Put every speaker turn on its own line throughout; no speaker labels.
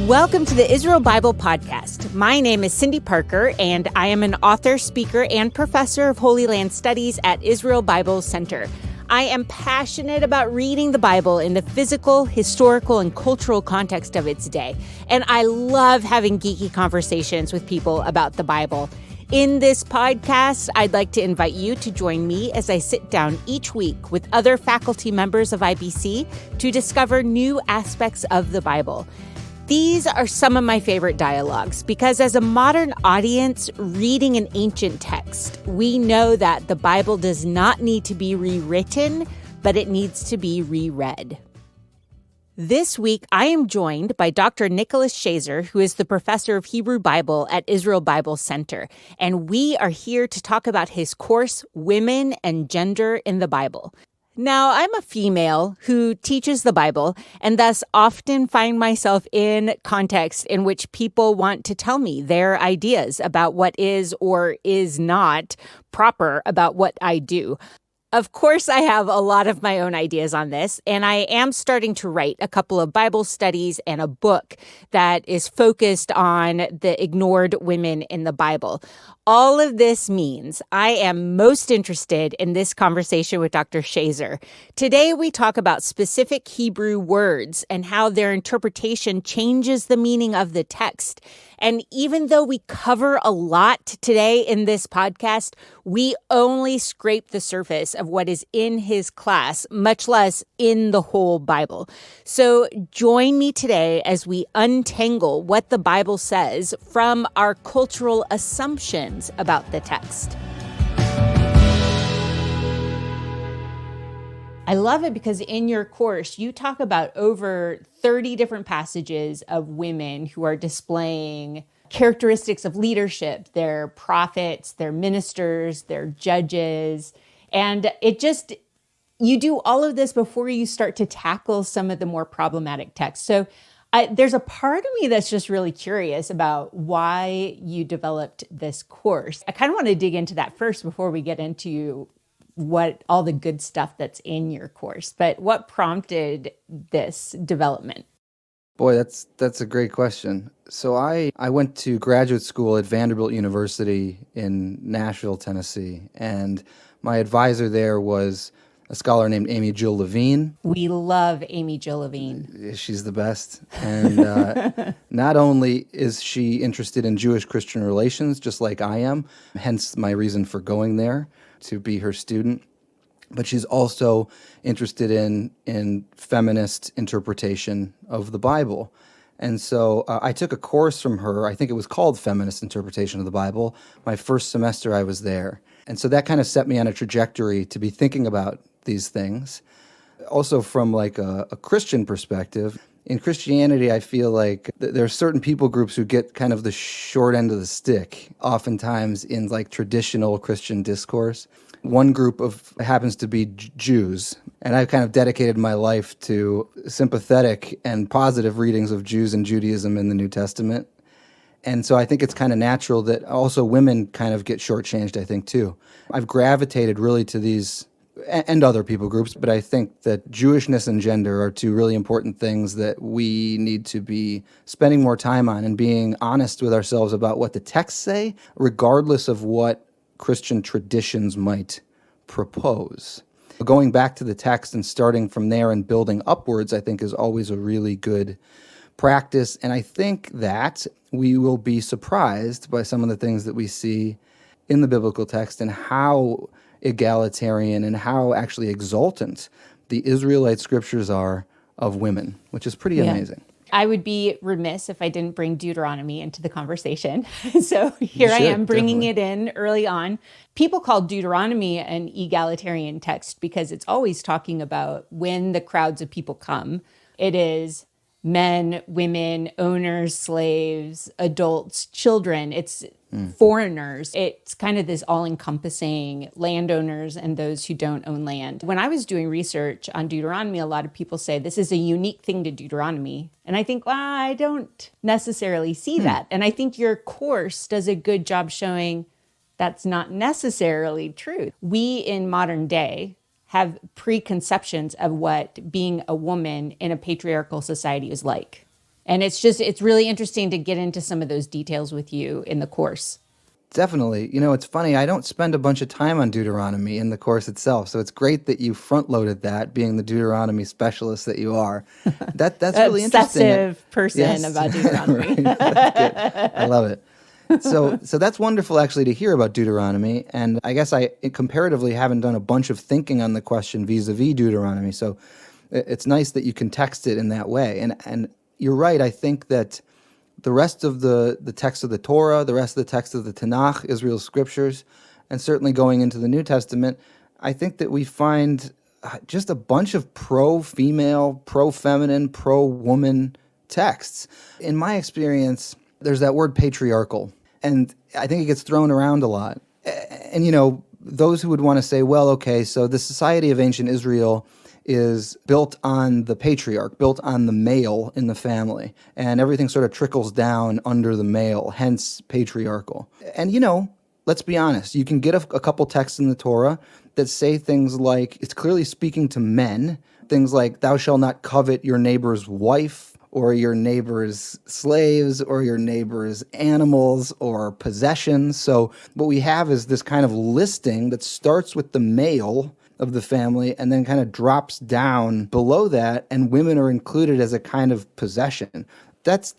Welcome to the Israel Bible Podcast. My name is Cindy Parker, and I am an author, speaker, and professor of Holy Land Studies at Israel Bible Center. I am passionate about reading the Bible in the physical, historical, and cultural context of its day, and I love having geeky conversations with people about the Bible. In this podcast, I'd like to invite you to join me as I sit down each week with other faculty members of IBC to discover new aspects of the Bible. These are some of my favorite dialogues because as a modern audience reading an ancient text, we know that the Bible does not need to be rewritten, but it needs to be reread. This week, I am joined by Dr. Nicholas Schaser, who is the professor of Hebrew Bible at Israel Bible Center, and we are here to talk about his course, Women and Gender in the Bible. Now, I'm a female who teaches the Bible and thus often find myself in contexts in which people want to tell me their ideas about what is or is not proper about what I do. Of course, I have a lot of my own ideas on this, and I am starting to write a couple of Bible studies and a book that is focused on the ignored women in the Bible. All of this means I am most interested in this conversation with Dr. Schaser. Today, we talk about specific Hebrew words and how their interpretation changes the meaning of the text. And even though we cover a lot today in this podcast, we only scrape the surface of what is in his class, much less in the whole Bible. So join me today as we untangle what the Bible says from our cultural assumptions about the text. I love it because in your course, you talk about over 30 different passages of women who are displaying characteristics of leadership. They're prophets, they're ministers, they're judges. And you do all of this before you start to tackle some of the more problematic texts. So there's a part of me that's just really curious about why you developed this course. I kind of want to dig into that first before we get into what all the good stuff that's in your course. But what prompted this development?
Boy, that's a great question. So I went to graduate school at Vanderbilt University in Nashville, Tennessee, and my advisor there was a scholar named Amy Jill Levine.
We love Amy Jill Levine.
She's the best. And not only is she interested in Jewish-Christian relations, just like I am, hence my reason for going there to be her student, but she's also interested in feminist interpretation of the Bible. And so I took a course from her. I think it was called Feminist Interpretation of the Bible. My first semester I was there. And so that kind of set me on a trajectory to be thinking about these things. Also from like a Christian perspective, in Christianity, I feel like there are certain people groups who get kind of the short end of the stick, oftentimes in like traditional Christian discourse. One group happens to be Jews, and I've kind of dedicated my life to sympathetic and positive readings of Jews and Judaism in the New Testament. And so I think it's kind of natural that also women kind of get shortchanged, I think, too. I've gravitated really to these and other people groups, but I think that Jewishness and gender are two really important things that we need to be spending more time on and being honest with ourselves about what the texts say, regardless of what Christian traditions might propose. Going back to the text and starting from there and building upwards, I think is always a really good practice. And I think that we will be surprised by some of the things that we see in the biblical text and how egalitarian and how actually exultant the Israelite scriptures are of women, which is pretty amazing.
I would be remiss if I didn't bring Deuteronomy into the conversation. So here I am bringing it in early on. People call Deuteronomy an egalitarian text because it's always talking about when the crowds of people come. It is men, women, owners, slaves, adults, children. It's foreigners. It's kind of this all-encompassing landowners and those who don't own land. When I was doing research on Deuteronomy, a lot of people say this is a unique thing to Deuteronomy. And I think, well, I don't necessarily see that. And I think your course does a good job showing that's not necessarily true. We in modern day have preconceptions of what being a woman in a patriarchal society is like. And it's really interesting to get into some of those details with you in the course.
Definitely. It's funny. I don't spend a bunch of time on Deuteronomy in the course itself. So it's great that you front-loaded that, being the Deuteronomy specialist that you are. That's really interesting.
Obsessive person about Deuteronomy.
Right. That's good. I love it. So that's wonderful, actually, to hear about Deuteronomy. And I guess I comparatively haven't done a bunch of thinking on the question vis-a-vis Deuteronomy. So it's nice that you can text it in that way. And you're right. I think that the rest of the text of the Torah, the rest of the text of the Tanakh, Israel's scriptures, and certainly going into the New Testament, I think that we find just a bunch of pro-female, pro-feminine, pro-woman texts. In my experience, there's that word patriarchal, and I think it gets thrown around a lot. And, those who would want to say, well, okay, so the society of ancient Israel is built on the patriarch, built on the male in the family, and everything sort of trickles down under the male, hence patriarchal. And, let's be honest, you can get a couple texts in the Torah that say things like, it's clearly speaking to men, things like, thou shalt not covet your neighbor's wife, or your neighbor's slaves, or your neighbor's animals, or possessions. So what we have is this kind of listing that starts with the male of the family and then kind of drops down below that, and women are included as a kind of possession. That's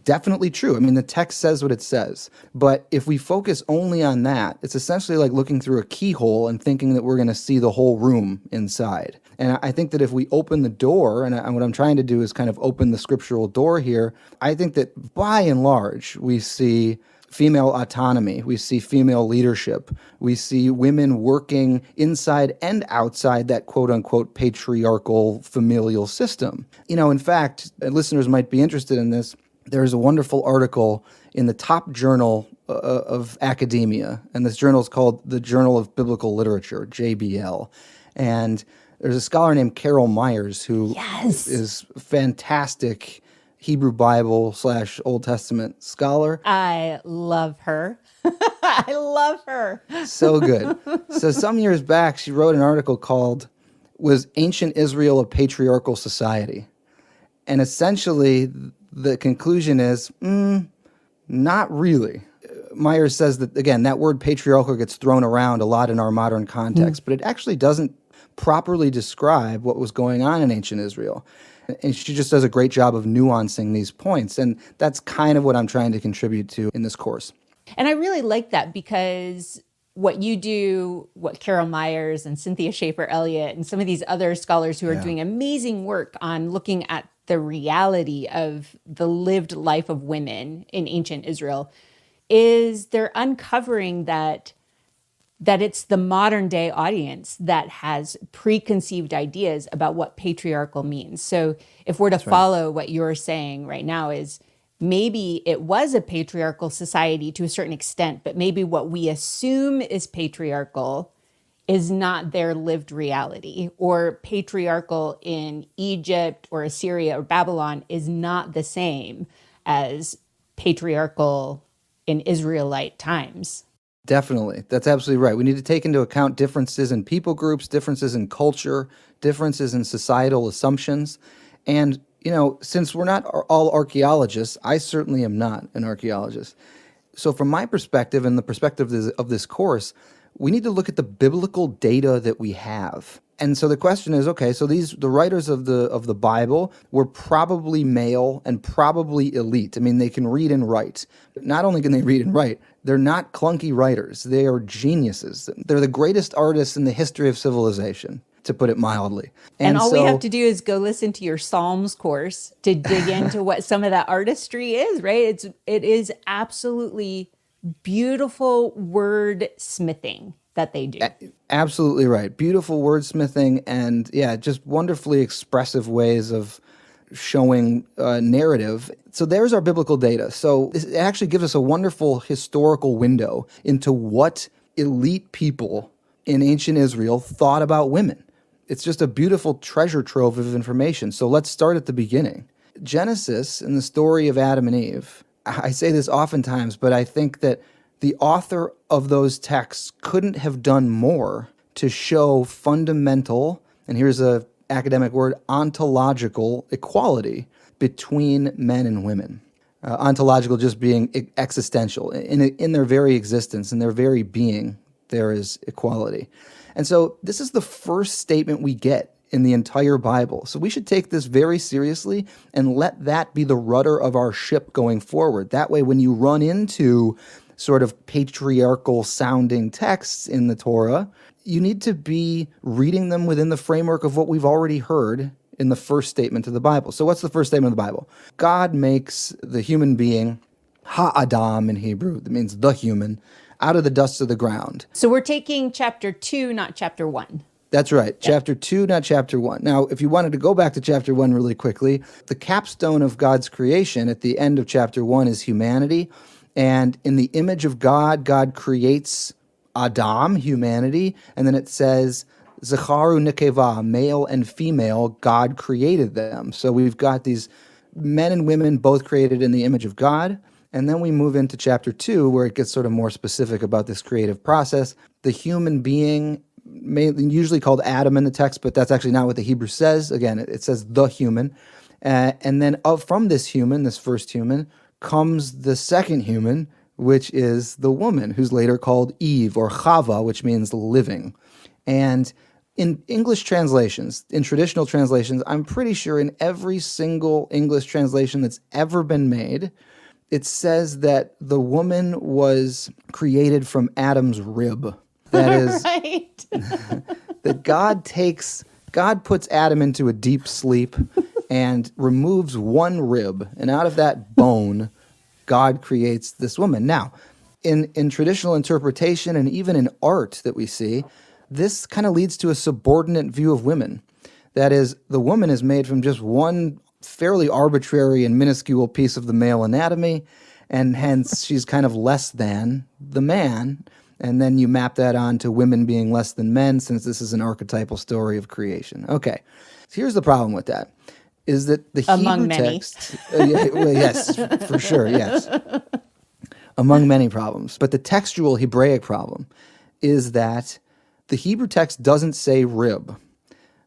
definitely true. I mean, the text says what it says. But if we focus only on that, it's essentially like looking through a keyhole and thinking that we're going to see the whole room inside. And I think that if we open the door, and what I'm trying to do is kind of open the scriptural door here, I think that by and large, we see female autonomy, we see female leadership, we see women working inside and outside that quote-unquote patriarchal familial system. In fact, listeners might be interested in this, there's a wonderful article in the top journal of academia, and this journal is called the Journal of Biblical Literature, JBL, and there's a scholar named Carol Myers who is fantastic Hebrew Bible / Old Testament scholar.
I love her. I love her.
So good. So some years back, she wrote an article called, Was Ancient Israel a Patriarchal Society? And essentially, the conclusion is, not really. Myers says that, again, that word patriarchal gets thrown around a lot in our modern context, but it actually doesn't properly describe what was going on in ancient Israel. And she just does a great job of nuancing these points. And that's kind of what I'm trying to contribute to in this course.
And I really like that, because what you do, what Carol Myers and Cynthia Schaefer-Elliott and some of these other scholars who are doing amazing work on looking at the reality of the lived life of women in ancient Israel, is they're uncovering that it's the modern day audience that has preconceived ideas about what patriarchal means. So if we're to follow what you're saying right now, is maybe it was a patriarchal society to a certain extent, but maybe what we assume is patriarchal is not their lived reality, or patriarchal in Egypt or Assyria or Babylon is not the same as patriarchal in Israelite times.
Definitely. That's absolutely right. We need to take into account differences in people groups, differences in culture, differences in societal assumptions. And, since we're not all archaeologists, I certainly am not an archaeologist. So from my perspective and the perspective of this course, we need to look at the biblical data that we have. And so the question is, okay, so the writers of the Bible were probably male and probably elite. I mean, they can read and write. Not only can they read and write, they're not clunky writers. They are geniuses. They're the greatest artists in the history of civilization, to put it mildly.
And all we have to do is go listen to your Psalms course to dig into what some of that artistry is, right? It is absolutely beautiful wordsmithing that they do.
Absolutely right. Beautiful wordsmithing and, just wonderfully expressive ways of showing narrative. So there's our biblical data. So it actually gives us a wonderful historical window into what elite people in ancient Israel thought about women. It's just a beautiful treasure trove of information. So let's start at the beginning. Genesis and the story of Adam and Eve. I say this oftentimes, but I think that the author of those texts couldn't have done more to show fundamental, and here's a academic word, ontological equality between men and women. Ontological just being existential. In their very existence, in their very being, there is equality. And so this is the first statement we get in the entire Bible. So we should take this very seriously and let that be the rudder of our ship going forward. That way, when you run into sort of patriarchal sounding texts in the Torah, you need to be reading them within the framework of what we've already heard in the first statement of the Bible. So what's the first statement of the Bible? God makes the human being, ha-adam in Hebrew, that means the human, out of the dust of the ground.
So we're taking chapter 2, not chapter 1.
That's right. Yeah. Chapter 2, not chapter 1. Now, if you wanted to go back to chapter 1 really quickly, the capstone of God's creation at the end of chapter 1 is humanity. And in the image of God, God creates Adam, humanity, and then it says, Zacharu Nekeva, male and female, God created them. So we've got these men and women both created in the image of God. And then we move into chapter 2, where it gets sort of more specific about this creative process. The human being, usually called Adam in the text, but that's actually not what the Hebrew says. Again, it says the human. And then from this human, this first human, comes the second human, which is the woman, who's later called Eve or Chava, which means living. And in English translations, in traditional translations, I'm pretty sure in every single English translation that's ever been made, it says that the woman was created from Adam's rib. That is,
right.
that God puts Adam into a deep sleep and removes one rib, and out of that bone, God creates this woman. Now, in traditional interpretation and even in art that we see, this kind of leads to a subordinate view of women. That is, the woman is made from just one fairly arbitrary and minuscule piece of the male anatomy, and hence she's kind of less than the man. And then you map that on to women being less than men, since this is an archetypal story of creation. Okay, so here's the problem with that, is that the
Among
Hebrew
many.
text... yes, for sure, yes. Among many problems. But the textual Hebraic problem is that the Hebrew text doesn't say rib.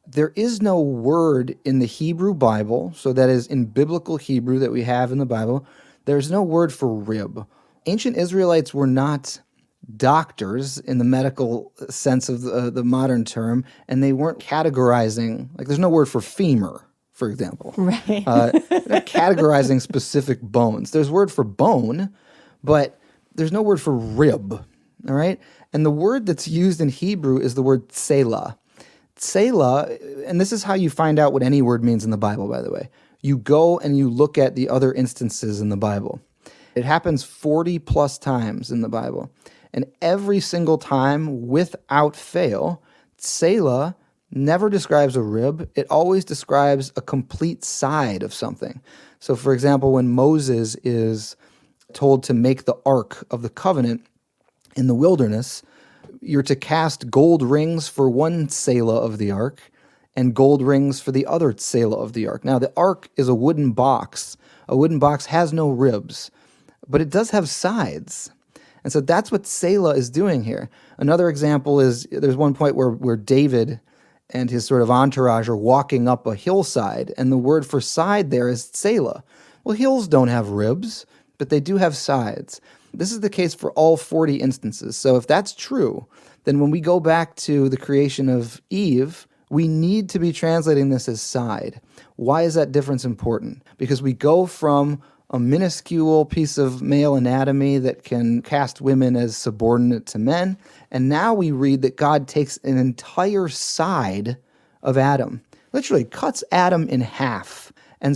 There is no word in the Hebrew Bible, so that is in biblical Hebrew that we have in the Bible, there's no word for rib. Ancient Israelites were not doctors in the medical sense of the modern term, and they weren't categorizing, like there's no word for femur, for example.
Right.
They're not categorizing specific bones. There's word for bone, but there's no word for rib, all right? And the word that's used in Hebrew is the word tselah. Tselah, and this is how you find out what any word means in the Bible, by the way. You go and you look at the other instances in the Bible. It happens 40 plus times in the Bible. And every single time, without fail, tselah never describes a rib. It always describes a complete side of something. So, for example, when Moses is told to make the Ark of the Covenant in the wilderness, you're to cast gold rings for one tselah of the Ark and gold rings for the other tselah of the Ark. Now, the Ark is a wooden box. A wooden box has no ribs, but it does have sides. And so that's what tselah is doing here. Another example is there's one point where David and his sort of entourage are walking up a hillside, and the word for side there is tselah. Well, hills don't have ribs, but they do have sides. This is the case for all 40 instances. So if that's true, then when we go back to the creation of Eve, we need to be translating this as side. Why is that difference important? Because we go from a minuscule piece of male anatomy that can cast women as subordinate to men, and now we read that God takes an entire side of Adam, literally cuts Adam in half. And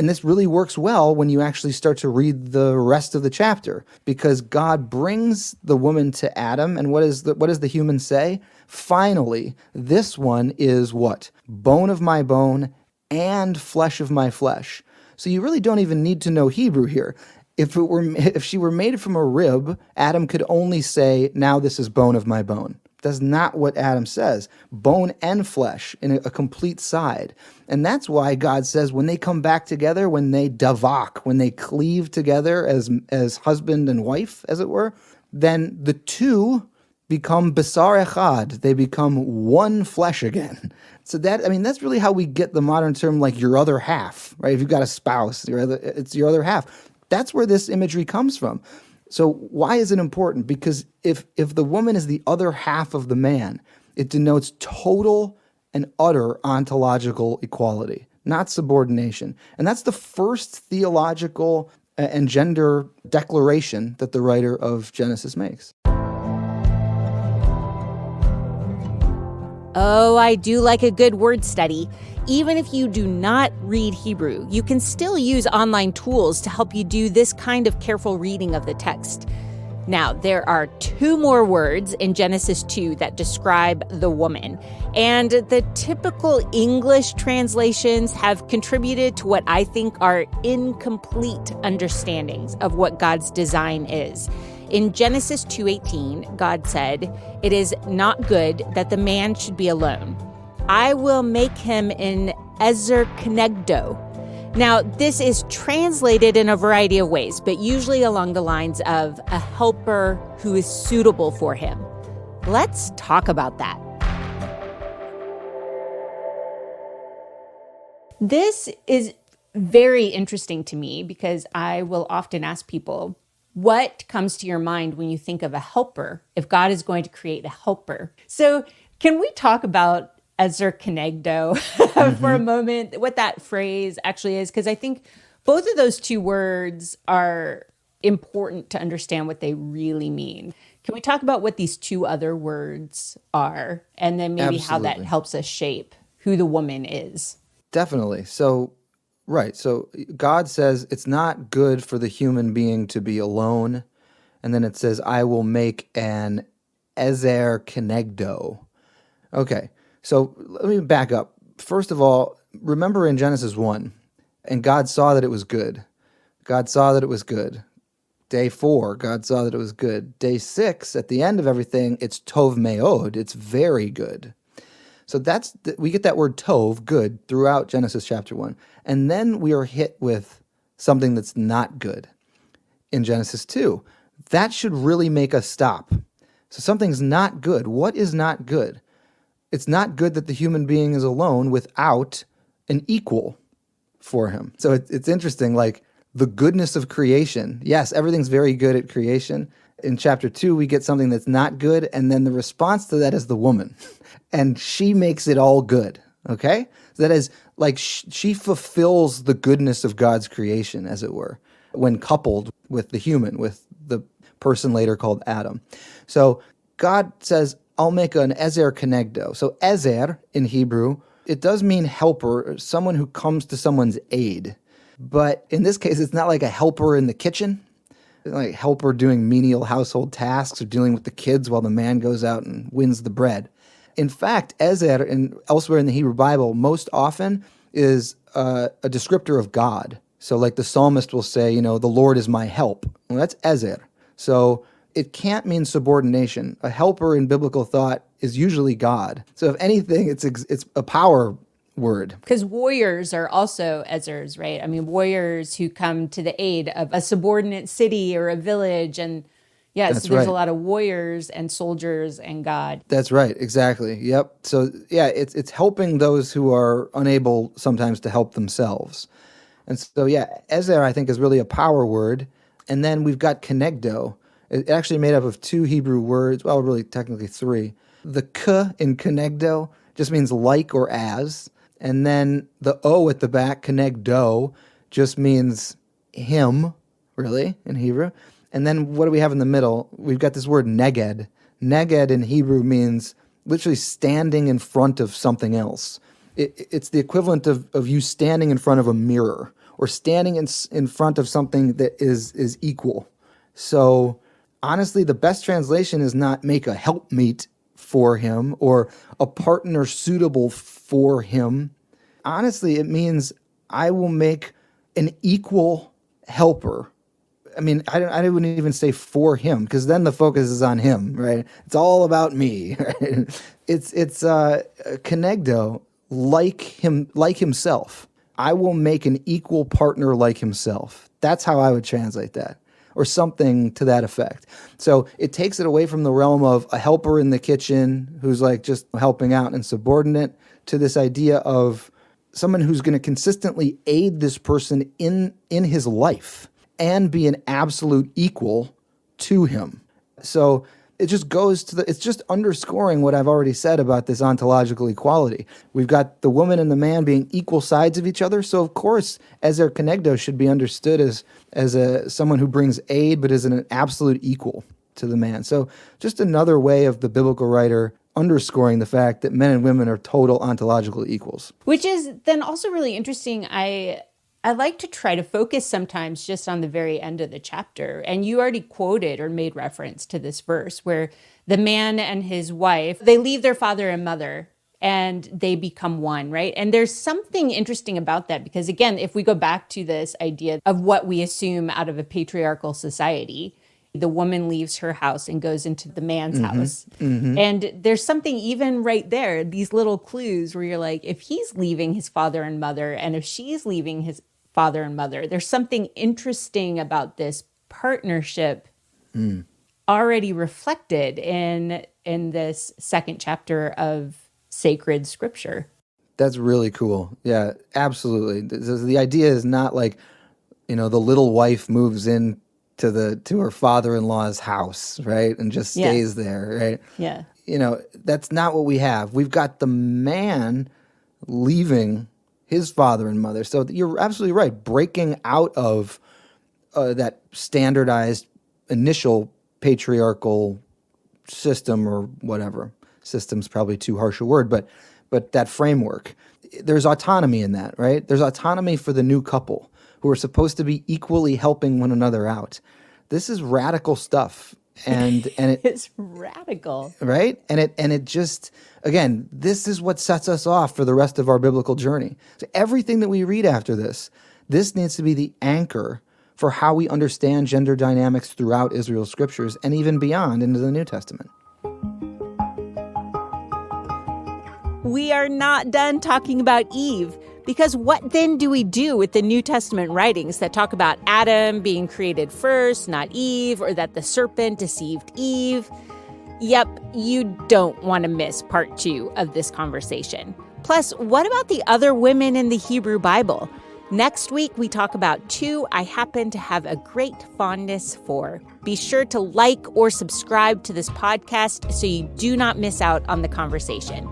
this really works well when you actually start to read the rest of the chapter, because God brings the woman to Adam, and what does the human say? Finally, this one is what? Bone of my bone and flesh of my flesh. So you really don't even need to know Hebrew here. If she were made from a rib, Adam could only say, now this is bone of my bone. That's not what Adam says. Bone and flesh in a complete side. And that's why God says when they come back together, when they davak, when they cleave together as husband and wife, as it were, then the two become besar echad. They become one flesh again. So that's really how we get the modern term like your other half, right? If you've got a spouse, it's your other half. That's where this imagery comes from. So why is it important? Because if the woman is the other half of the man, it denotes total and utter ontological equality, not subordination. And that's the first theological and gender declaration that the writer of Genesis makes.
Oh, I do like a good word study. Even if you do not read Hebrew, you can still use online tools to help you do this kind of careful reading of the text. Now, there are 2 more words in Genesis 2 that describe the woman, and the typical English translations have contributed to what I think are incomplete understandings of what God's design is. In Genesis 2:18, God said, "It is not good that the man should be alone. I will make him an ezer kenegdo." Now, this is translated in a variety of ways, but usually along the lines of a helper who is suitable for him. Let's talk about that. This is very interesting to me because I will often ask people, what comes to your mind when you think of a helper, if God is going to create a helper? So can we talk about ezer kenegdo for a moment, what that phrase actually is? Because I think both of those 2 words are important to understand what they really mean. Can we talk about what these 2 other words are, and then maybe how that helps us shape who the woman is?
Definitely. So God says it's not good for the human being to be alone. And then it says, I will make an ezer kenegdo. Okay, so let me back up. First of all, remember in Genesis 1, and God saw that it was good. God saw that it was good. Day 4, God saw that it was good. Day 6, at the end of everything, it's tov meod. It's very good. So we get that word tov, good, throughout Genesis chapter 1. And then we are hit with something that's not good in Genesis 2. That should really make us stop. So something's not good. What is not good? It's not good that the human being is alone without an equal for him. So it's interesting, like the goodness of creation. Yes, everything's very good at creation. In chapter 2, we get something that's not good, and then the response to that is the woman. And she makes it all good, okay? That is, like, she fulfills the goodness of God's creation, as it were, when coupled with the human, with the person later called Adam. So God says, I'll make an ezer kenegdo. So ezer, in Hebrew, it does mean helper, someone who comes to someone's aid. But in this case, it's not like a helper in the kitchen, like helper doing menial household tasks or dealing with the kids while the man goes out and wins the bread. In fact, ezer, and elsewhere in the Hebrew Bible, most often is a descriptor of God. So like the psalmist will say, the Lord is my help. Well, that's ezer. So it can't mean subordination. A helper in biblical thought is usually God. So if anything, it's a power word.
Because warriors are also ezers, right? I mean, warriors who come to the aid of a subordinate city or a village. And yes,
That's
there's
right.
a lot of warriors and soldiers and God.
That's right. Exactly. Yep. So yeah, it's helping those who are unable sometimes to help themselves. And so yeah, ezer I think is really a power word. And then we've got kenegdo. It's actually made up of 2 Hebrew words. Well, really technically 3. The k in kenegdo just means like or as. And then the O at the back, kenegdo, just means him, really, in Hebrew. And then what do we have in the middle? We've got this word neged. Neged in Hebrew means literally standing in front of something else. It's the equivalent of you standing in front of a mirror or standing in front of something that is equal. So honestly, the best translation is not make a helpmeet for him or a partner suitable for him. Honestly, it means I will make an equal helper. I mean, I wouldn't even say for him, because then the focus is on him, right? It's all about me. Right? It's kenegdo, like himself. I will make an equal partner like himself. That's how I would translate that. or something to that effect. So it takes it away from the realm of a helper in the kitchen who's like just helping out and subordinate to this idea of someone who's going to consistently aid this person in his life and be an absolute equal to him. So it just goes to it's just underscoring what I've already said about this ontological equality. We've got the woman and the man being equal sides of each other. So of course, ezer kenegdo should be understood as someone who brings aid, but is an absolute equal to the man. So just another way of the biblical writer underscoring the fact that men and women are total ontological equals.
Which is then also really interesting. I like to try to focus sometimes just on the very end of the chapter. And you already quoted or made reference to this verse where the man and his wife, they leave their father and mother and they become one, right? And there's something interesting about that because, again, if we go back to this idea of what we assume out of a patriarchal society, the woman leaves her house and goes into the man's house. And there's something even right there, these little clues where you're like, if he's leaving his father and mother, and if she's leaving his father and mother, there's something interesting about this partnership already reflected in this second chapter of sacred scripture.
That's really cool. Yeah, absolutely. The idea is not like, the little wife moves in to her father-in-law's house, right? And just stays there, right?
Yeah.
That's not what we have. We've got the man leaving his father and mother. So you're absolutely right. Breaking out of that standardized initial patriarchal system or whatever. System's probably too harsh a word, but that framework. There's autonomy in that, right? There's autonomy for the new couple who are supposed to be equally helping one another out. This is radical stuff. And
it's radical,
right? And it just, again, this is what sets us off for the rest of our biblical journey. So everything that we read after this needs to be the anchor for how we understand gender dynamics throughout Israel's scriptures and even beyond into the New Testament.
We are not done talking about Eve, because what then do we do with the New Testament writings that talk about Adam being created first, not Eve, or that the serpent deceived Eve? Yep, you don't want to miss part 2 of this conversation. Plus, what about the other women in the Hebrew Bible? Next week, we talk about 2 I happen to have a great fondness for. Be sure to like or subscribe to this podcast so you do not miss out on the conversation.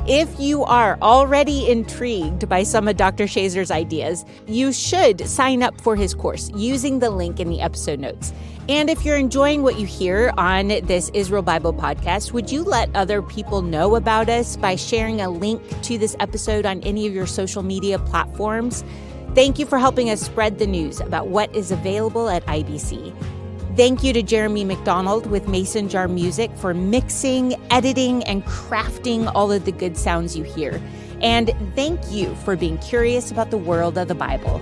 If you are already intrigued by some of Dr. Schaser's ideas, you should sign up for his course using the link in the episode notes. And if you're enjoying what you hear on this Israel Bible podcast, would you let other people know about us by sharing a link to this episode on any of your social media platforms? Thank you for helping us spread the news about what is available at IBC. Thank you to Jeremy McDonald with Mason Jar Music for mixing, editing, and crafting all of the good sounds you hear. And thank you for being curious about the world of the Bible.